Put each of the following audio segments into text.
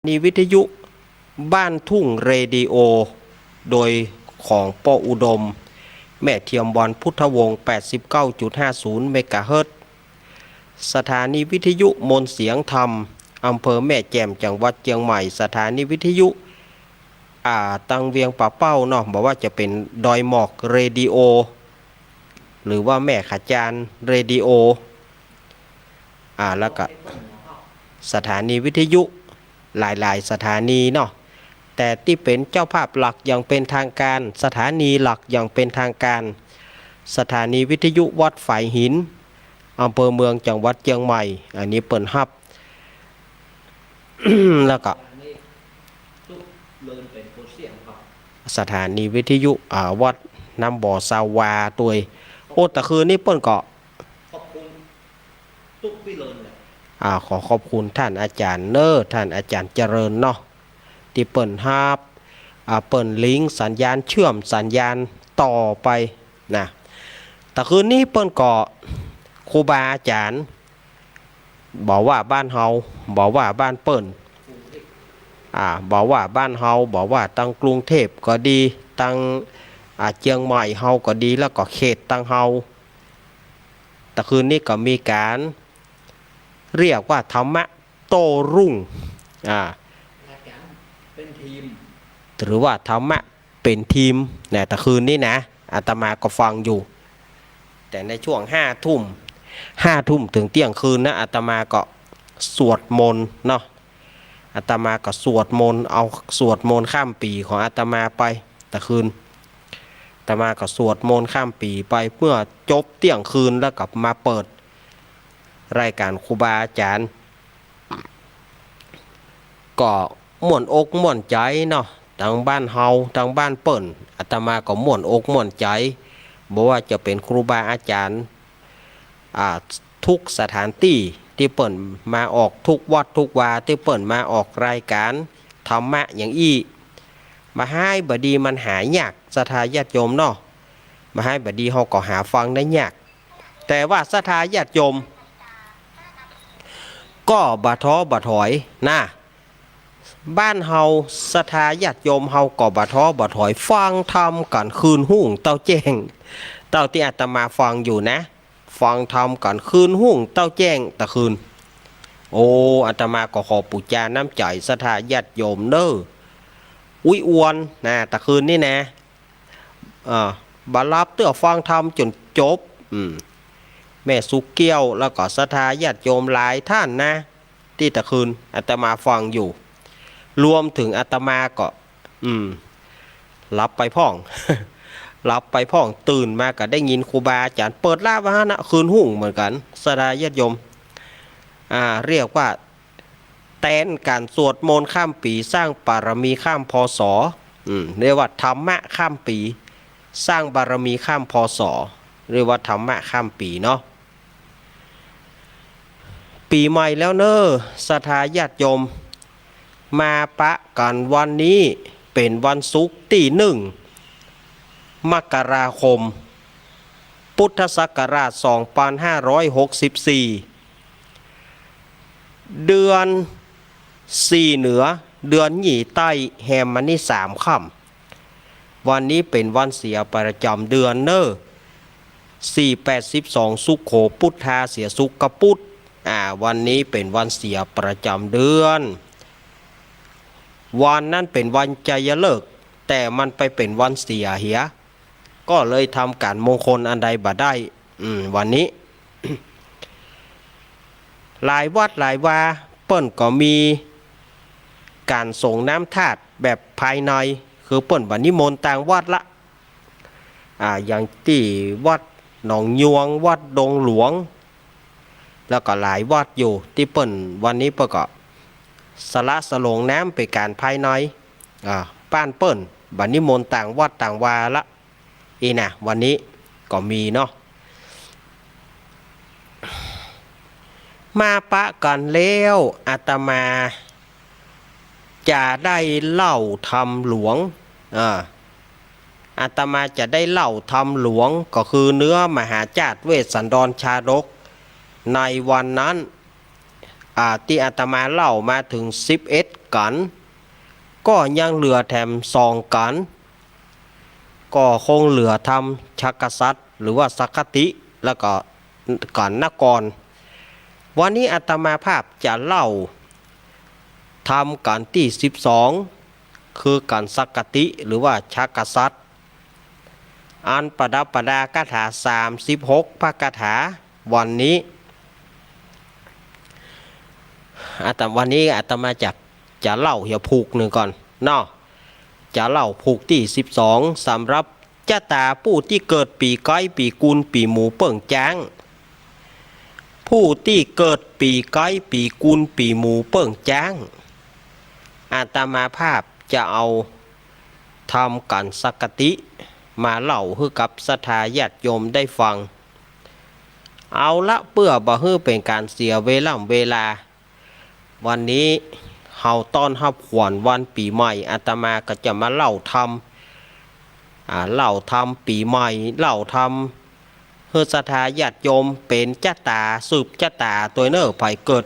นีวิทยุบ้านทุ่งเรดิโอโดยของปออุดมแม่เทียมบอลพุทธวงศ์ 89.50 เมกะเฮิรตซ์สถานีวิทยุมนเสียงธรรมอำเภอแม่แจ่มจังหวัดเชียงใหม่สถานีวิทยุตังเวียงป่าเป้าเนาะบอกว่าจะเป็นดอยหมอกเรดิโอหรือว่าแม่ขจานเรดิโอแล้วก็สถานีวิทยุหลายๆสถานีเนาะแต่ที่เป็นเจ้าภาพหลักอย่างเป็นทางการสถานีหลักอย่างเป็นทางการสถานีวิทยุวัดฝายหินอำเภอเมืองจังหวัดเชียงใหม่อันนี้เปิดฮับ แล้วก็สถานีวิทยุวัดน้ำบ่อซาวาตัวโอ้แต่คืนนี้เปิ้นก็ขอบคุณทุกพี่เลินขอขอบคุณท่านอาจารย์ท่านอาจารย์เจริญเนาะที่เปิ้นฮับเปิ้นลิงก์สัญญาณเชื่อมสัญญาณต่อไปนะแต่คืนนี้เปิ้นก็ครูบาอาจารย์บอกว่าบ้านเฮาบอกว่าบ้านเปิ้นบอกว่าบ้านเฮาบอกว่าตั้งกรุงเทพก็ดีตั้งเชียงใหม่เฮาก็ดีแล้วก็เขตตั้งเฮาแต่คืนนี้ก็มีการเรียกว่าธรรมะโตรุ่งเป็นทีมหรือว่าธรรมะเป็นทีมเนี่ยแต่คืนนี้นะอาตมาก็ฟังอยู่แต่ในช่วง5 ทุ่มถึงเที่ยงคืนนะอาตมาก็สวดมนต์เนาะอาตมาก็สวดมนต์เอาสวดมนต์ข้ามปีของอาตมาไปแต่คืนอาตมาก็สวดมนต์ข้ามปีไปเมื่อจบเที่ยงคืนแล้วก็มาเปิดรายการครูบาอาจารย์ก็ม่วนอกม่วนใจเนาะทางบ้านเฮาทางบ้านเปิ้นอาตมาก็ม่วนอกม่วนใจบอกว่าจะเป็นครูบาอาจารย์ทุกสถานที่ที่เปิ่นมาออกทุกวัดทุกวาที่เปิ่นมาออกรายการธรรมะอย่างมาให้บดีมันหายากศรัทธาญาติโยมเนาะมาให้บดีเฮาก็หาฟังได้ยากแต่ว่าศรัทธาญาติโยมก็บ่ท้อบ่ถอยนะบ้านเฮาศรัทธาญาติโยมเฮาก็บ่ท้อบ่ถอยฟังธรรมกันคืนหุ่งเต้าแจ้งเต้าที่อาตมาฟังอยู่นะฟังธรรมกันคืนหุ่งเต้าแจ้งตะคืนโอ้อาตมาก็ขอปู่จาน้ำใจศรัทธาญาติโยมเด้ออุ้ยอวนนะตะคืนนี่นะบารับเตื้อฟังธรรมจนจบแม่สุกเกี้ยวแล้วก็ศรัทธาญาติโยมหลายท่านนะที่ตะคืนอาตมาฟังอยู่รวมถึงอาตมาก็รับไปพ่อง รับไปพ่องตื่นมาก็ได้ยินครูบาอาจารย์เปิดลาบะนะคืนหุ่งเหมือนกันศรัทธาญาติโยมเรียกว่าแตนการสวดมนต์ข้ามปีสร้างบารมีข้ามพศเรียกว่าธรรมะข้ามปีสร้างบารมีข้ามพศเรียกว่าธรรมะข้ามปีเนาะปีใหม่แล้วเนอะศรัทธาญาติโยมมาปะกันวันนี้เป็นวันศุกร์ที่1 มกราคมพุทธศักราช 2564 เดือน4เหนือเดือนหยี่ใต้แฮมมันนี่3 ค่ำวันนี้เป็นวันเสียประจำเดือนเนอะ482สุขโขพุทธาเสียสุขกพุทธวันนี้เป็นวันเสียประจำเดือนวันนั้นเป็นวันใจฤกษ์แต่มันไปเป็นวันเสียเหียก็เลยทำการมงคลอันใดบ่ได้วันนี้ หลายวัดหลายวาเปิ้นก็มีการส่งน้ำธาตุแบบภายในคือเปิ้นบัดนิมนต์ต่างวัดละอย่างที่วัดหนองยวงวัดดงหลวงแล้วก็หลายวัดอยู่ที่เปิ้นวันนี้เปิ้นก็สละสลงน้ำไปการภายในป้านเปิ้นบัดนิมนต์ต่างวัดต่างวาละนะวันนี้ก็มีเนาะมาปะกันแล้วอาตมาจะได้เล่าธรรมหลวงอาตมาจะได้เล่าธรรมหลวงก็คือเนื้อมหาจาตุเวสสันดรชาดกในวันนั้นที่อาตมาเล่ามาถึง11 กันก็ยังเหลือแถมซองกันก็คงเหลือทำชักกษัตริย์หรือว่าสักคติแล้วก็กันนกรวันนี้อาตมาภาพจะเล่าทำกันที่12คือการสักกติหรือว่าชักกษัตริย์อันประดับประดาคาถา36พระคาถาวันนี้วันนี้อาตมาจะเล่าเหี่ยวผูกหนึ่งก่อนเนาะจะเล่าผูกที่12สำหรับชะตาผู้ที่เกิดปีก้อยปีกุลปีหมูเปิ่งจ้างผู้ที่เกิดปีก้อยปีกุลปีหมูเปิ่งจ้างอาตมาภาพจะเอาทำกันสักกติมาเล่าให้กับศรัทธาญาติโยมได้ฟังเอาละเพื่อบ่ให้เป็นการเสียเวลาวันนี้เฮาต้อนรับขวัญวันปีใหม่อาตมาก็จะมาเล่าทำปีใหม่เล่าทำเฮือศรัทธาญาติโยมเป็นชะตาสืบชะตาตัวเนอไผเกิด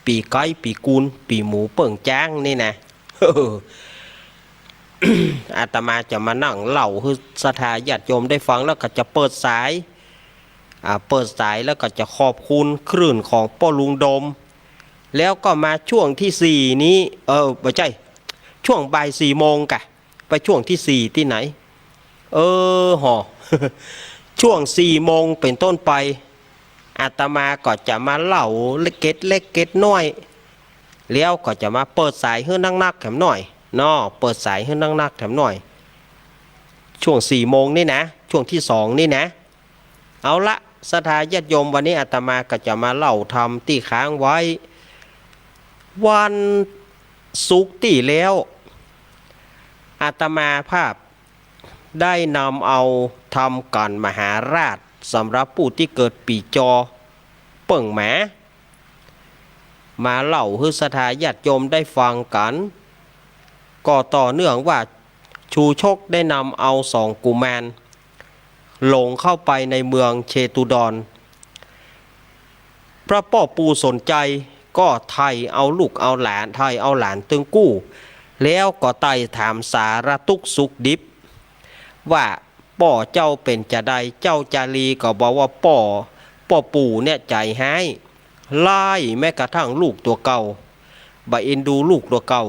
ปีก้อยปีกุลปีหมูเปิ่งจ้างนี่นะ อาตมาจะมานั่งเล่าให้ศรัทธาญาติโยมได้ฟังแล้วก็จะเปิดสายแล้วก็จะขอบคุณคลื่นของพ่อลุงดมแล้วก็มาช่วงที่4นี้ไม่ใช่ช่วงบ่าย4โมงกะไปช่วงที่4ที่ไหนช่วง4โมงเป็นต้นไปอาตมาก็จะมาเล่าเล็กเก็ดน้อยแล้วก็จะมาเปิดสายให้นักแถมหน่อยเนาะเปิดสายให้นักแถมหน่อยช่วง4โมงนี่นะช่วงที่2นี่นะเอาละศรัทธาญาติโยมวันนี้อาตมาก็จะมาเล่าทำที่ค้างไว้วันศุกร์ที่แล้วอาตมาภาพได้นำเอาทำกันมหาราชสำหรับผู้ที่เกิดปีจอเปิ่งหมาเล่าให้ศรัทธาญาติโยมได้ฟังกันก็ต่อเนื่องว่าชูชกได้นำเอา2กุมารหลงเข้าไปในเมืองเชตุดรพระพ่อปู่สนใจก็ไทยเอาลูกเอาหลานตึงกู้แล้วก็ไต่ถามสารทุกข์สุขดิบว่าป่อเจ้าเป็นจะใดเจ้าจารีก็บอกว่าป่อปู่เนี่ยใจหายไล่แม้กระทั่งลูกตัวเก่าบ่เอ็นดูลูกตัวเก่า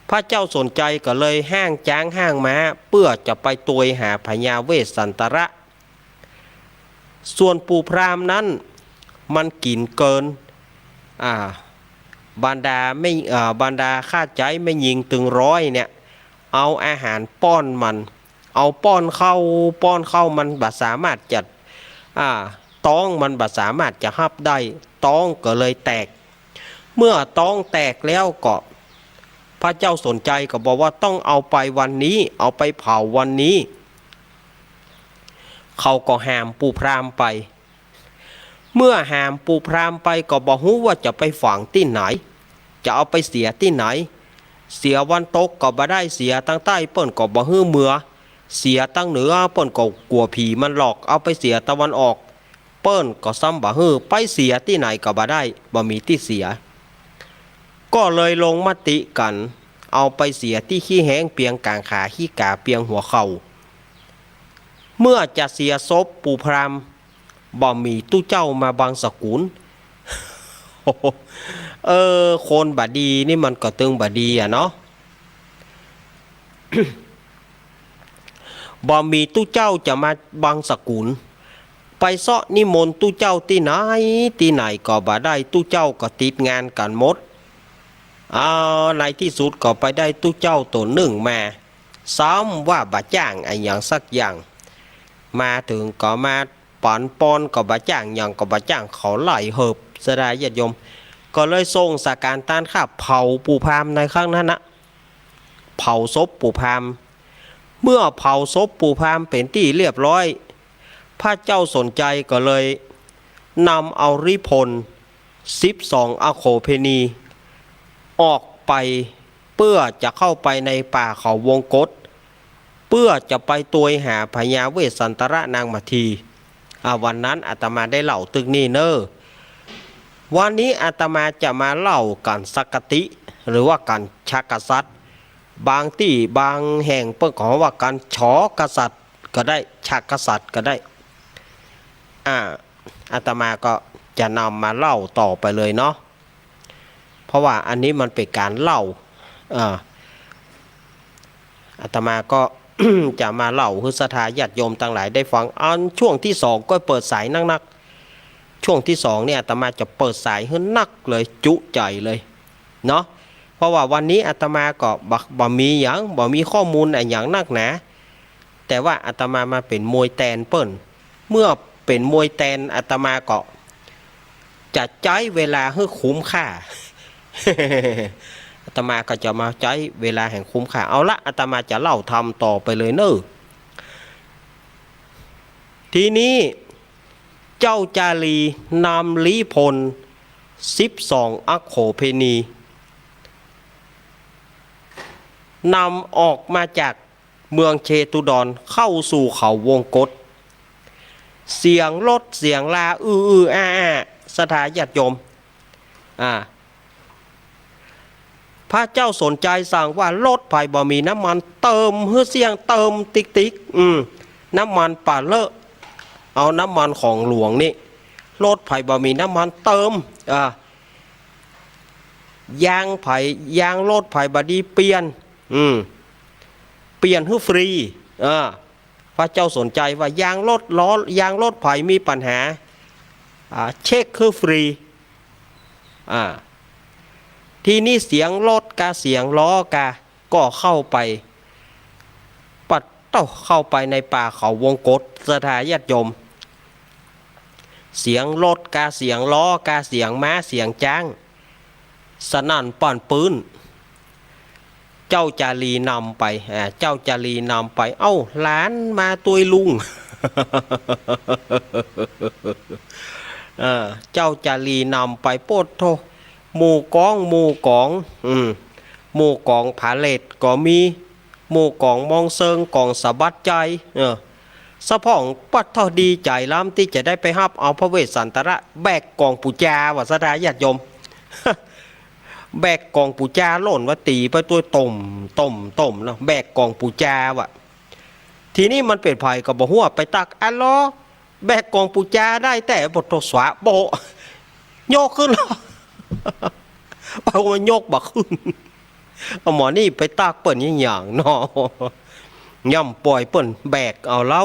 พระเจ้าสนใจก็เลยห้างจ้างห้างม้าเพื่อจะไปตวยหาพญาเวสสันตระส่วนปู่พราหมณ์นั้นมันกินเกินบรรดาข้าใจไม่ยิงตึงร้อยเนี่ยเอาอาหารป้อนมันเอาป้อนเข้ามันบ่สามารถจัดท้องมันบ่สามารถจะฮับได้ท้องก็เลยแตกเมื่อท้องแตกแล้วก็พระเจ้าสนใจก็บอกว่าต้องเอาไปวันนี้เอาไปเผาวันนี้เขาก็ห้ามปู่พราหมณ์ไปเมื่อห้ามปู่พราหมณ์ไปก็บอกฮู้ว่าจะไปฝังที่ไหนจะเอาไปเสียที่ไหนเสียวันตกก็บ่ได้เสียตั้งใต้เปิ้นก็บ่ฮื้อเมือเสียตั้งเหนือเปิ้นก็กลัวผีมันหลอกเอาไปเสียตะวันออกเปิ้นก็ซ้ำบ่ฮื้อไปเสียที่ไหนก็บ่ได้บ่มีที่เสียก็เลยลงมติกันเอาไปเสียที่ขี้แห้งเปียงกลางขาขี้กาเปียงหัวเข่าเมื่อจะเสียศพปู่พราหมณ์บ่มีตู้เจ้ามาบางสกุล คนบดีนี่มันก็ตึงบดีเนาะ บ่มีตู้เจ้าจะมาบางสกุลไปเสาะนิมนต์ตู้เจ้าที่ไหนก็บ่ได้ตู้เจ้าก็ติดงานกันหมดในที่สุดก็ไปได้ตู้เจ้าตัวหนึ่งมาซ้ำว่าบ่จ้างไอ้อย่างสักอย่างมาถึงก็มาปอนก็บ่จ้างอย่างก็บ่จ้างเขาไล่เหิบศรัทธาญาติโยมก็เลยส่งสาการต้านข้าเผาปู่พราหมณ์ในครั้งนั้นนะเผาศพปู่พราหมณ์เมื่อเผาศพปู่พราหมณ์เป็นที่เรียบร้อยพระเจ้าสนใจก็เลยนำเอาริพล12อโคเพณีออกไปเพื่อจะเข้าไปในป่าเขาวงกฏเพื่อจะไปตวยหาพญาเวสสันตระนางมาทีวันนั้นอาตมาได้เล่าตึกนี่เนอวันนี้อาตมาจะมาเล่ากันสักกติ หรือว่าการชักกษัตริย์บางที่บางแห่งเปิ้นขอว่าการฉอกษัตริย์ก็ได้ชักกษัตริย์ก็ได้อาตมาก็จะนำมาเล่าต่อไปเลยเนาะเพราะว่าอันนี้มันเป็นการเล่าอาตมาก็ จะมาเล่าให้ศรัทธาญาติโยมทั้งหลายได้ฟังอันช่วงที่สองก็เปิดสายนักๆช่วงที่สองเนี่ยอาตมาจะเปิดสายให้นักเลยจุใจเลยเนาะเพราะว่าวันนี้อาตมาก็บ่มีข้อมูลอะไรอย่างนักหนาแต่ว่าอาตมาเป็นมวยแตนเปิ้นเมื่อเป็นมวยแตนอาตมาก็จะใช้เวลาให้คุ้มค่า อาตมาก็จะมาใช้เวลาแห่งคุ้มค่าเอาละอาตมาจะเล่าทำต่อไปเลยเนอะทีนี้เจ้าจารีนำลี้พล12อัคโขเพณีนำออกมาจากเมืองเชตุดรเข้าสู่เขาวงกฏเสียงรถเสียงลาสถาญาติโยมพระเจ้าสนใจสั่งว่ารถไผ่บ่มีน้ำมันเติมเฮือเสียงเติมติ๊กน้ำมันป่าเลอะเอาน้ำมันของหลวงนี่รถไผ่บ่มีน้ำมันเติมยางรถไผ่บดีเปลี่ยนให้ฟรีพระเจ้าสนใจว่ายางรถไผ่มีปัญหาเช็คคือฟรีทีนี้เสียงรถกาเสียงล้อกาก็เข้าไปเข้าไปในป่าเขาวงกฏสถาญาติโยมเสียงรถกาเสียงล้อกาเสียงม้าเสียงจ้างสนั่นป่อนปืนเจ้าจารีนำไปเจ้าจารีนำไปเอ้าหลานมาตุยลุง เจ้าจารีนำไปโปดโทหมู่กองหมู่กองผาเลตก็มีหมู่กองมองเซิงกองสะบัดใจสะพ่องปัดเท่าดีใจล้ำที่จะได้ไปฮับเอาพระเวสสันตระแบกกองปูจาว่าสถาญาติโยม แบกกองปูจาหล่นว่าตีไปตัวต้มเนาะแบกกองปูจาวะทีนี้มันเป็นภัยกับบ่หัวไปตักอัลลอแบกกองปูจาได้แต่บททศวะโบโยกขึ้นหรอเอามันโยกบักขึ้นเอาหมอนี่ไปตักเปิ่นอย่างเนาะย่ำปล่อยเปิ่นแบกเอาเล่า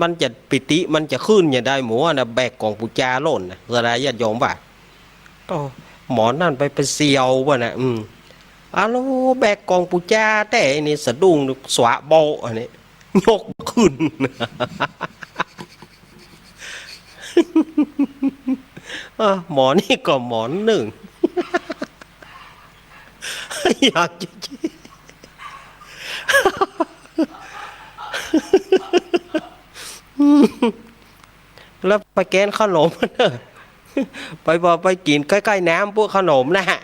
มันจะปิติมันจะขึ้นอย่างได้หมูนะแบกกองปูจาหล่นนะสลายญาติโยมป่ะหมอนั่นไปเสียวว่ะนะโลแบกกองปูจาแต่นี่สะดุ้งสวะโบอันนี้ยกขึ้น หมอนี่ก็หมอนหนึ่ง อยากจะ แล้วไปแกนขนมเนอะไปกินใกล้ๆน้ำพวกขนมนะฮะ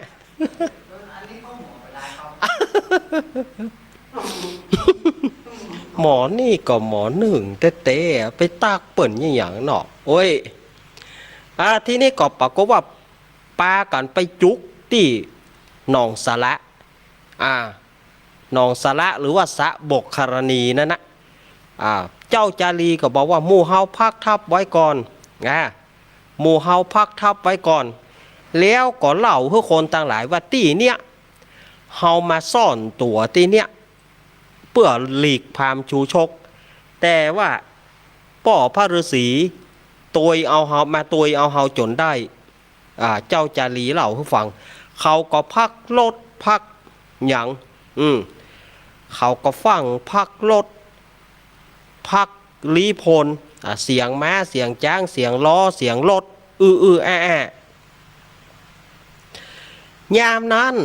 หมอนี่ก็หมอหนึ่งเต้ไปตากเปิ่นอย่างเนาะโอ้ยที่นี่ก็ปรากฏว่าปากันไปจุกที่หนองสาระหนองสาระหรือว่าสะบกคารณีนั่นนะเจ้าจารีก็บอกว่าหมู่เฮาพักทับไว้ก่อนหมู่เฮาพักทับไว้ก่อนแล้วก็เล่าให้คนต่างหลายว่าที่เนี้ยเฮามาซ่อนตัวที่เนี้ยเพื่อหลีกพามชูชกแต่ว่าป่อพระฤาษีตัวเอาเฮามาตัวเอาเฮาจนได้เจ้าจารีเล่าให้ฟังเขาก็พักรถพักอย่างเขาก็ฟังพักรถพักลี้พลเสียงม้าเสียงจ้างเสียงล้อเสียงรถยามนั้น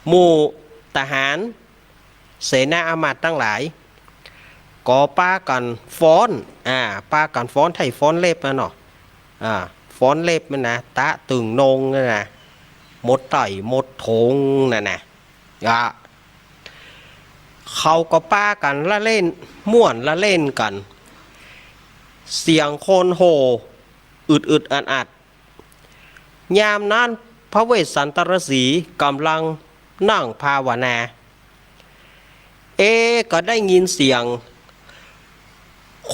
หมู่ทหารเสนาอามาตย์ทั้งหลายก็ป้ากันฟ้อนป้ากันฟ้อนไทยฟ้อนเล็บนะเนาะฟ้อนเล็บมันนะตะตึงนงนั่นนะหมดไต่หมดทงนั่นนะเขาก็ป้ากันละเล่นม่วนละเล่นกันเสียงคนโห่อึดอัด ยามนั้นพระเวสสันตรสีกำลังนั่งภาวนาก็ได้ยินเสียง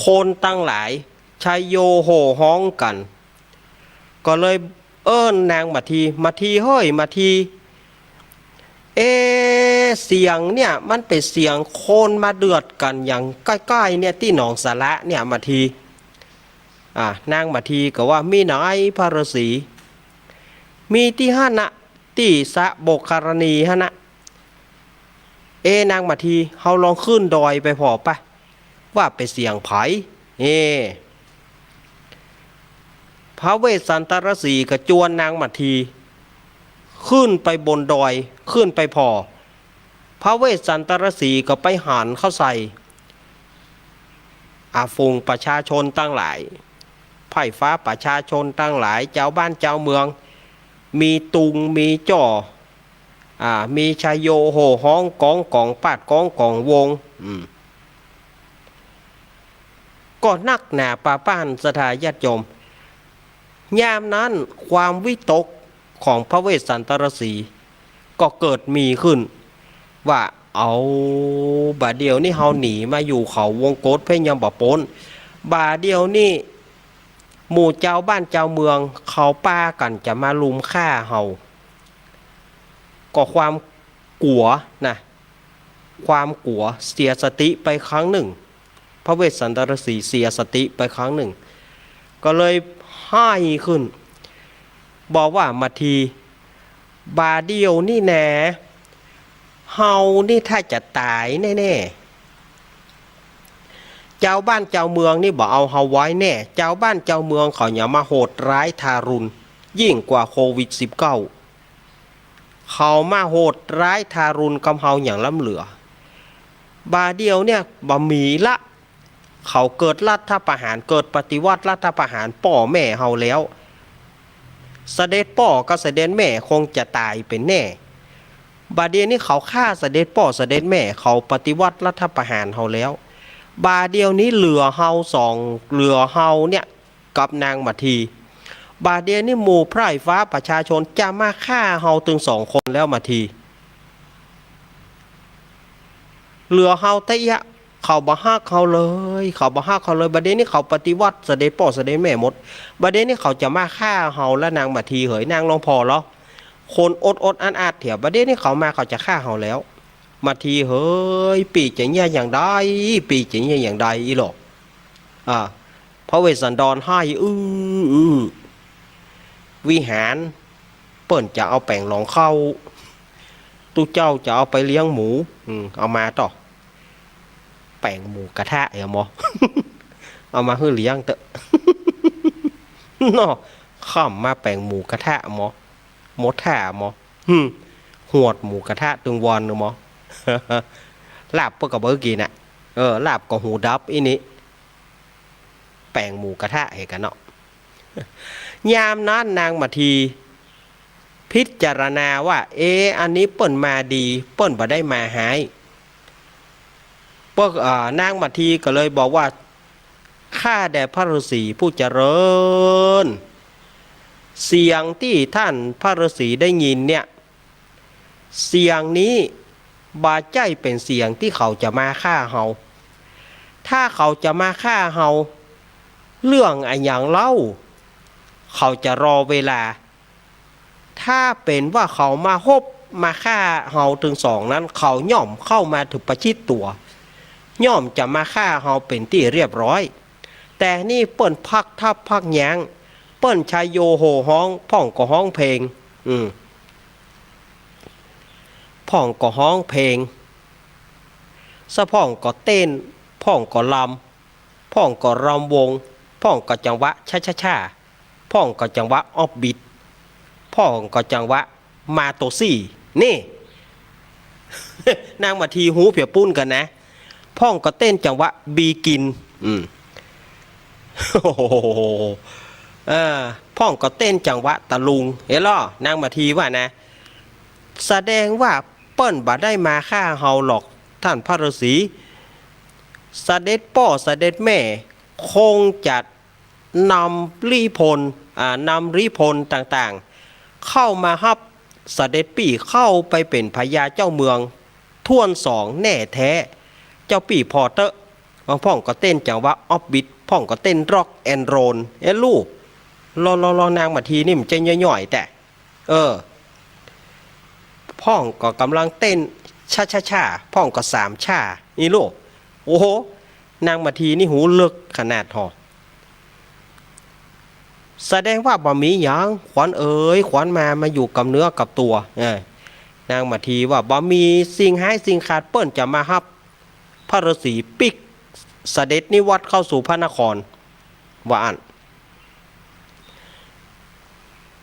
คนตั้งหลายชัยโยโห่ฮ้องกัน ก็เลยเอิ้นนางมาทีเฮ้ยมาทีเสียงเนี่ยมันเป็นเสียงคนมาเดือดกันอย่างใกล้ๆเนี่ยที่หนองสาระเนี่ยมาทีนางมาทีก็ว่ามีไหนพระฤาษีมีที่ห้านะที่สะโบกคารณีฮะนะนางมาทีเฮาลองขึ้นดอยไปพอปะว่าเป็นเสียงไผ่พระเวสสันตรสีก็จวนนางมาทีขึ้นไปบนดอยขึ้นไปพอพระเวสสันตรสีก็ไปหันเข้าใส่ฝูงประชาชนตั้งหลายไผ่ฟ้าประชาชนตั้งหลายเจ้าบ้านเจ้าเมืองมีตุงมีจ่อมีชายโยโห่ฮ้องกองกองปาดกองกองวงก็นักหนาป่าป้านสถาญาติโยมยามนั้นความวิตกของพระเวสสันตรสีก็เกิดมีขึ้นว่าเอาบาเดียวนี่เฮาหนีมาอยู่เขาวงกฏเพ่งยังบ่พ้นบาเดียวนี่หมู่เจ้าบ้านเจ้าเมืองเขาป้ากันจะมาลุมฆ่าเฮาก็ความกลัวนะความกลัวเสียสติไปครั้งหนึ่งพระเวสสันตรสีเสียสติไปครั้งหนึ่งก็เลยให้ขึ้นบอกว่ามาทีบาเดียวนี่แน่เฮานี่ถ้าจะตายแน่ๆเจ้าบ้านเจ้าเมืองนี่บอกเอาเฮาไว้แน่เจ้าบ้านเจ้าเมืองเขาอย่ามาโหดร้ายทารุณยิ่งกว่าโควิด-19เขามาโหดร้ายทารุณกำเฮาอย่างล้ำเหลือบาเดียวเนี่ยบ่มีละเขาเกิดรัฐประหารเกิดปฏิวัติรัฐประหารป่อแม่เฮาแล้วเสด็จป่อกับเสด็จแม่คงจะตายเป็นแน่บาเดียวนี่เขาฆ่าเสด็จป่อเสด็จแม่เขาปฏิวัติรัฐประหารเฮาแล้วบาเดียวนี้เหลือเฮาเหลือเฮาเนี่ยกับนางมาทีบาเดียวนี่หมู่ไพร่ฟ้าประชาชนจะมาฆ่าเฮาถึง2 คนแล้วมาทีเหลือเฮาแต่ยะเขาบ่ฮักเขาเลยเขาบ่ฮักเขาเลยบัดนี้เขาปฏิวัติเสด็จพ่อเสด็จแม่หมดบัดนี้เขาจะมาฆ่าเฮาและนางมาทีเหยนางลองพอเหรอคนอดอันอาจเถียบัดนี้เขามาเขาจะฆ่าเฮาแล้วมาทีเฮ้ยปีจะเงี้ยอย่างใดปีจะเงี้ยอย่างใดอีหรอกพระเวสสันดรให้วิหารเปิ้นจะเอาแป้งหลองเข้าตู้เจ้าจะเอาไปเลี้ยงหมูเอามาต่อแป้งหมูกระทะเหรอหมอ เอามาให้เลี้ยงเตอะ เนาะข้ามมาแป้งหมูกระทะหมอหมดท่าหมอหวดหมูกระทะตึงวอนหมอ ลาบเพื่อกับเบอร์กินน่ะลาบกับหูดับอีนี้แป้งหมูกระทะเหกันเนาะ ยามนั้นนางมาทีพิจารณาว่าอันนี้เปิ้นมาดีเปิ้นบ่ได้มาหายพวกนางมาทีก็เลยบอกว่าข้าแด่พระฤาษีผู้เจริญเสียงที่ท่านพระฤาษีได้ยินเนี่ยเสียงนี้บาใจเป็นเสียงที่เขาจะมาฆ่าเฮาถ้าเขาจะมาฆ่าเฮาเรื่องอย่างเล่าเขาจะรอเวลาถ้าเป็นว่าเขามาฮบมาฆ่าเฮาถึง2นั้นเขาย่อมเข้ามาถึงประชิดตัวย่อมจะมาฆ่าเฮาเป็นที่เรียบร้อยแต่นี่เปิ้นพักทับพักแยงเปิ้นชายโยโห่ฮ้องพ่องก็ฮ้องเพลงพ่องก็ฮ้องเพลงสะพ่องก็เต้นพ่องก็ลำพ่องก็รำวงพ่องก็จังหวะช้าๆพ่องก็จังหวะออฟบิทพ่องก็จังหวะมาโตซี่นี่ นางมาทีหูเพียปุ้นกันนะพ่องก็เต้นจังหวะบีกินพ่องก็เต้นจังหวะตะลุงเห็นล่อนางมาทีว่านะแสดงว่าเปิ้นบ่ได้มาฆ่าเฮาหรอกท่านพระฤาษีเสด็จพ่อเสด็จแม่คงจะนำรีพลต่าง เข้ามาฮับเสด็จปี่เข้าไปเป็นพญาเจ้าเมืองท่วนสองแน่แท้เจ้าปี่พอเตอะบางพ่องก็เต้นจังว่าออฟบิทพ่องก็เต้นร็อกแอนด์โรลลูกรอนางมาทีนี่มันจะย่อยๆแต่พ่องก็กำลังเต้นช่าพ่องก็สามช่านี่ลูกโอ้โหนางมาทีนี่หูเลิกขนาดหอแสดงว่าบ่มีหยังขวัญเอ๋ยขวัญมาอยู่กับเนื้อกับตัวนางมาทีว่าบ่มีสิ่งหายสิ่งขาดเปิ้นจะมาฮับพระฤาษีปิกเสด็จนิวัตเข้าสู่พระนครว่าอัน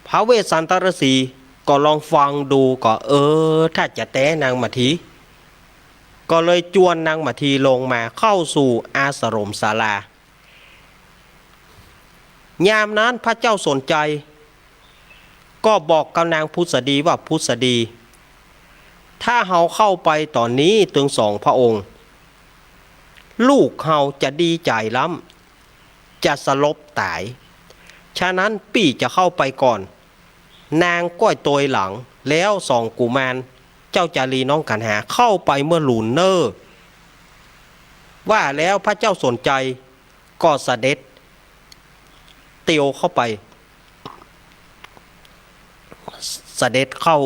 พระเวสสันตฤาษีก็ลองฟังดูก็ถ้าจะแต้นางมาทีก็เลยจวนนางมาทีลงมาเข้าสู่อาสรมศาลายามนั้นพระเจ้าสนใจก็บอกกับนางพุทธดีว่าพุทธดีถ้าเฮาเข้าไปตอนนี้ถึง2 พระองค์ลูกเฮาจะดีใจล้ำจะสลบตายฉะนั้นปี่จะเข้าไปก่อนนางก้อยตัวหลังแล้ว2 กุมารเจ้าจารีน้องกันหาเข้าไปเมื่อหลุนเนอร์ว่าแล้วพระเจ้าสนใจก็เสด็จเตียวเข้าไปเสด็จเข้า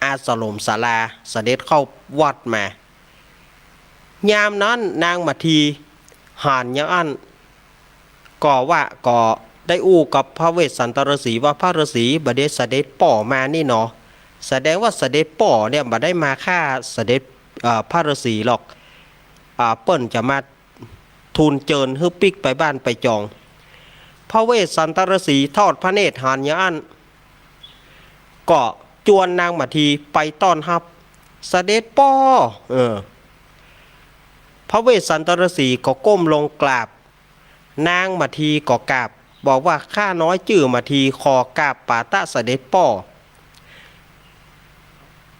อาสรมศาลาเสด็จเข้าวัดมายามนั้นนางมาทีหานยังอันก็ว่าก็ได้อู้กับพระเวสสันตฤาษีว่าพระฤาษีบดเสด็จป่อมานี่เนาะแสดงว่าเสด็จป่อเนี่ยบ่ได้มาฆ่าเสด็จพระฤาษีหรอกเปิ้นจะมาทูลเจิญฮึปิกไปบ้านไปจองพระเวสสันตฤาษีทอดพระเนตรหานยังอันก็จวนนางมาทีไปต้อนรับเสด็จป่อพระเวสสันตฤาษีก็ก้มลงกราบนางมาทีก็กราบบอกว่าข้าน้อยจื่อมาทีขอกราบปาตะเสด็จป่อ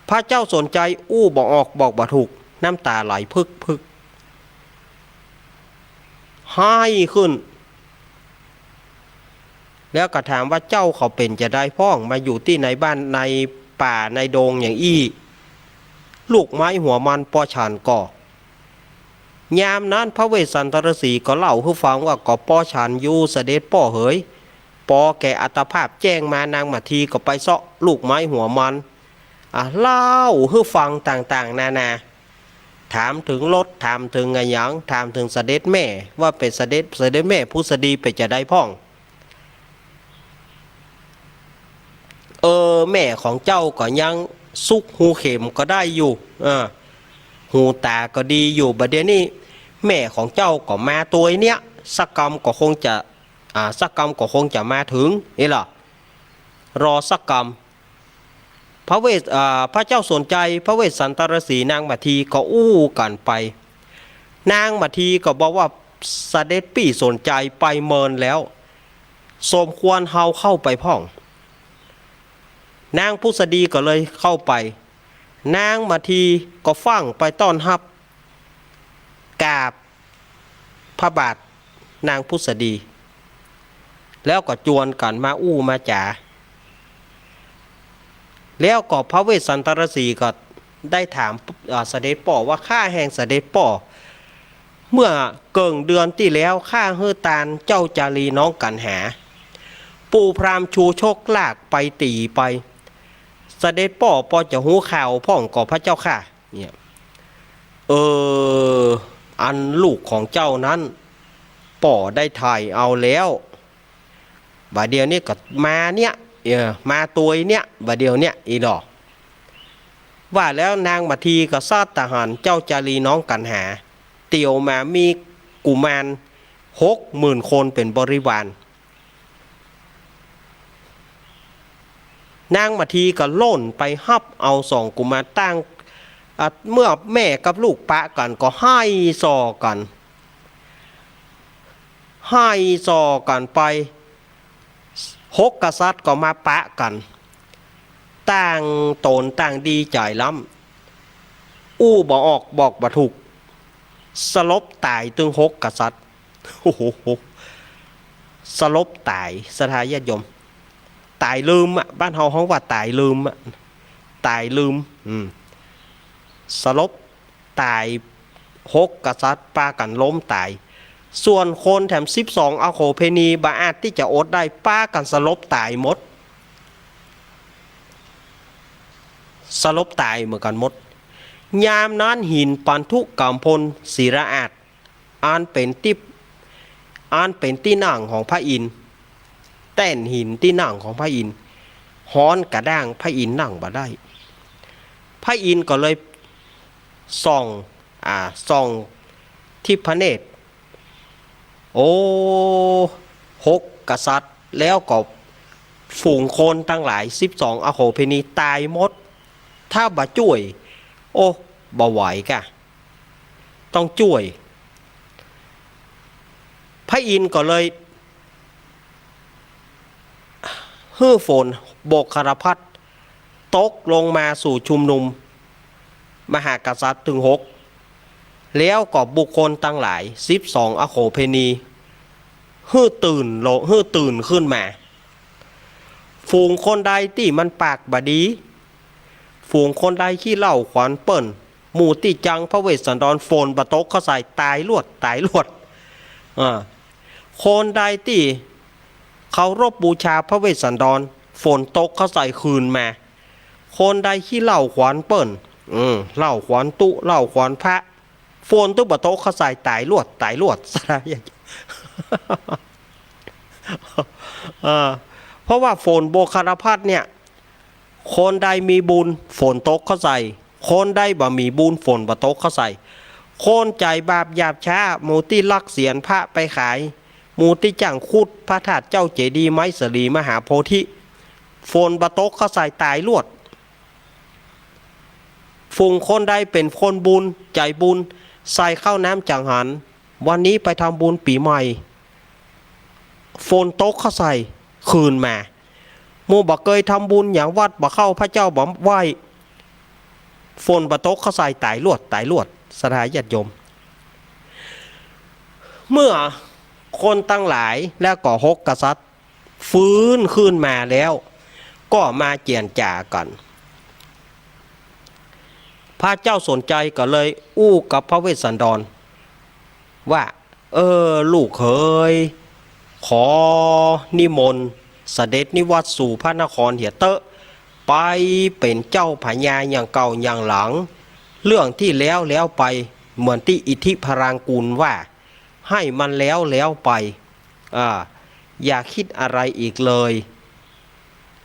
พระเจ้าสนใจอู้บอกออกบอกบ่ถูกน้ำตาไหลพึกให้ขึ้นแล้วก็ถามว่าเจ้าเขาเป็นจะได้พ้องมาอยู่ที่ในบ้านในป่าในดงอย่างอี้ลูกไม้หัวมันปอฉานก่อยามนั้นพระเวสสันตฤาษีก็เล่าให้ฟังว่าก็ปอฉานอยู่เสด็จป่อเหยปอแก่อัตภาพแจ้งมานางมาทีก็ไปเซาะลูกไม้หัวมันเล่าให้ฟังต่างๆนานาถามถึงรถถามถึงไงยังถามถึงเสด็จแม่ว่าเป็นเสด็จแม่พุทธดีไปจะได้พ้องแม่ของเจ้าก็ยังซุกหูเข็มก็ได้อยู่หูตาก็ดีอยู่บัดเดี๋ยวนี้แม่ของเจ้าก็มาตัวเนี้ยสักกรรมก็คงจะมาถึงนี่ล่ะรอสักกรรมพระเจ้าสนใจพระเวสสันตฤาษีนางมาทีก็อู้กันไปนางมาทีก็บอกว่าเสด็จปี่สนใจไปเมินแล้วสมควรเฮาเข้าไปพ้องนางพุทธดีก็เลยเข้าไปนางมาทีก็ฟังไปต้อนรับกราบพระบาทนางพุทธดีแล้วก็จวนกันมาอู้มาจ๋าแล้วก็พระเวสสันตฤาษีก็ได้ถามเสด็จป่อว่าข้าแห่งเสด็จป่อเมื่อเกิงเดือนที่แล้วข้าเฮือตานเจ้าจารีน้องกันหาปู่พรามชูโชคลากไปตีไปเสด็จป่อจะหูข่าวพ่องก่อพระเจ้าค่ะเนี่ยอันลูกของเจ้านั้นป่อได้ถ่ายเอาแล้วบาเดียวนี้ก็มาเนี่ยมาตัวเนี่ยบาเดียวเนี่ยอีดอกว่าแล้วนางมาทีก็ซาดทหารเจ้าจารีน้องกันหาเตียวมามีกุมาร60,000 คนเป็นบริวารนางมาทีก็โล่นไปฮับเอา2 กุมารตั้งเมื่อแม่กับลูกปะกันก็ให้ซอกันไป6 กษัตริย์ก็มาปะกันต่างตนต่างดีใจล้ำอู้บอกออกบอกบ่ถูกสลบตายตึง6 กษัตริย์โอ้โหสลบตายสถาญาติโยม ตายลืมอ่ะบ้านเฮาฮ้องว่าตายลืมอ่ะตายลืมสลบตาย6กษัตริย์ปากันล้มตายส่วนคนแถม12อโคเพนีบาอาจที่จะอดได้ป้ากันสลบตายหมดสลบตายเหมือนกันหมดยามนั้นหินปันทุกำพลศิระอาจอ่านเป็นที่นั่งของพระอินทร์แต้นหินที่นั่งของพระอินทร์ฮ้อนกระด้างพระอินทร์นั่งบ่ได้พระอินทร์ก็เลยส่องที่พระเนตรโอ้6กษัตริย์แล้วก็ฝูงคนทั้งหลาย12อโคเพนีตายหมดถ้าบ่ช่วยโอ้บ่ไหวกะต้องช่วยพระอินทร์ก็เลยฮื้อฝนโบกคารพัดตกลงมาสู่ชุมนุมมหากษัตริย์ถึง6แล้วก็บุคคลตั้งหลาย12อโคเพนีฮื้อตื่นขึ้นมาฝูงคนใดที่มันปากบดีฝูงคนใดขี้เหล้าขวานเปิ้นหมู่ที่จังพระเวสสันดรโฟนบะตกเขาใส่ตายลวดคนใดที่เขารบบูชาพระเวสสันดรฝนตกเขาใส่คืนมาคนใดขี้เหล้าขวานเปิ้นเหล้าขวานตุเหล้าขวานพระโฟนตุบะโตเขาใส่ตายลวดสระอย่างเพราะว่าฝนโบคารพัดเนี่ยคนใดมีบุญฝนตกเขาใส่คนใดบ่มีบุญฝนบะตกเขาใส่คนใจบาปหยาบช้าหมู่ที่ลักเสียนพระไปขายหมู่ที่จังคุดพระธาตุเจ้าเจดีย์ไม้สลีมหาโพธิฝนบะตกเขาใส่ตายลวดฝูงคนใดเป็นคนบุญใจบุญใส่ข้าวน้ำจังหันวันนี้ไปทำบุญปีใหม่ฝนตกเขาใส่คืนมาหมู่บ่เคยทำบุญอย่างวัดบ่เข้าพระเจ้าบ่ไหว้ฝนบ่ตกเขาใส่ตายลวดสถานญาติโยมเมื่อคนตั้งหลายแล้วก็6กษัตริย์ฟื้นขึ้นมาแล้วก็มาเจียนจ่ากันพระเจ้าสนใจก็เลยอู้กับพระเวสสันดรว่าลูกเขยขอนิมนต์เสด็จนิวัตสู่พระนครเหียเตอะไปเป็นเจ้าพญาอย่างเก่าอย่างหลังเรื่องที่แล้วไปเหมือนที่อิทธิพรางกูลว่าให้มันแล้วไปอย่าคิดอะไรอีกเลย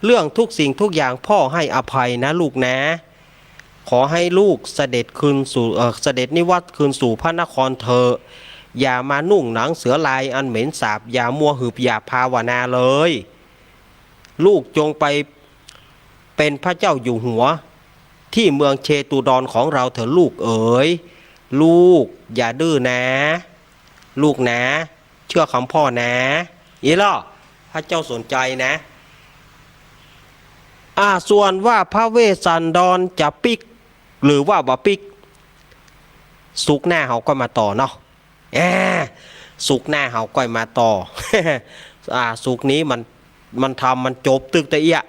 เรื่องทุกสิ่งทุกอย่างพ่อให้อภัยนะลูกนะขอให้ลูกเสด็จนิวัตคืนสู่พระนครเถอะอย่ามานุ่งหนังเสือลายอันเหม็นสาบอย่ามัวหืบอย่าภาวนาเลยลูกจงไปเป็นพระเจ้าอยู่หัวที่เมืองเชตุดรของเราเถอะลูกเอ๋ยลูกอย่าดื้อนะลูกนะเชื่อคำพ่อนะอีล่ะพระเจ้าสนใจนะส่วนว่าพระเวสสันดรจะปิกหรือว่าบ่ปิกสุกหน้าเขาก็มาต่อเนาะสุกหน้าเขาก็มาต่อ สุกนี้มันทำมันจบตึกตะเอีย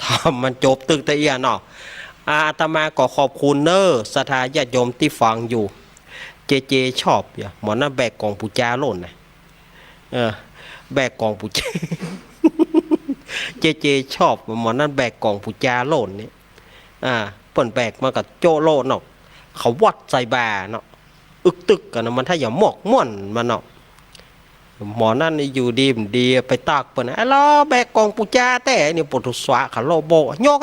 ทำมันจบตึกตะเอียเนาะอาตมาก็ขอบคุณเนอสถาญาติโยมที่ฟังอยู่เจชอบอย่าหมอนั่นแบกกล่องปูจาหล่นนะแบกกล่องปูจา เจชอบหมอนั่นแบกกล่องปูจาหล่นเนี่ยเปิ่นแบกมากับโจโลเนาะเขาวัดใส่บาเนาะอึกตึกกันนะมันถ้าอย่าหมอกม่วนมันเนาะหมอนั่นอยู่ดีไปตากเปิ่นไอ้ล้อแบกกล่องปูจาแต่เนี่ยปวดสวะขาโลโบโยก